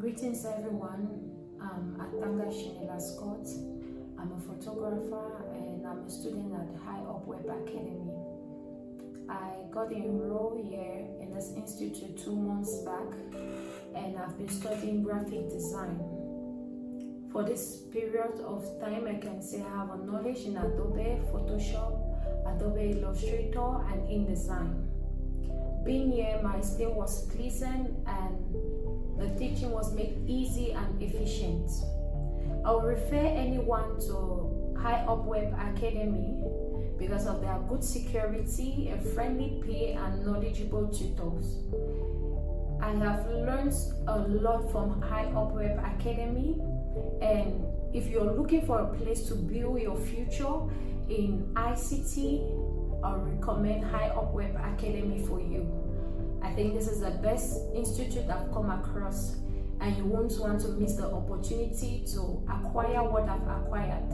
Greetings everyone, I'm Atanga Shnella Scott. I'm a photographer and I'm a student at Highupweb Academy. I got enrolled here in this institute 2 months back and I've been studying graphic design. For this period of time, I can say I have a knowledge in Adobe, Photoshop, Adobe Illustrator and InDesign. Being here, my stay was pleasant and the teaching was made easy and efficient. I will refer anyone to Highupweb Academy because of their good security, a friendly pay, and knowledgeable tutors. I have learned a lot from Highupweb Academy, and if you're looking for a place to build your future in ICT, I recommend Highupweb Academy for you. I think this is the best institute I've come across, and you won't want to miss the opportunity to acquire what I've acquired.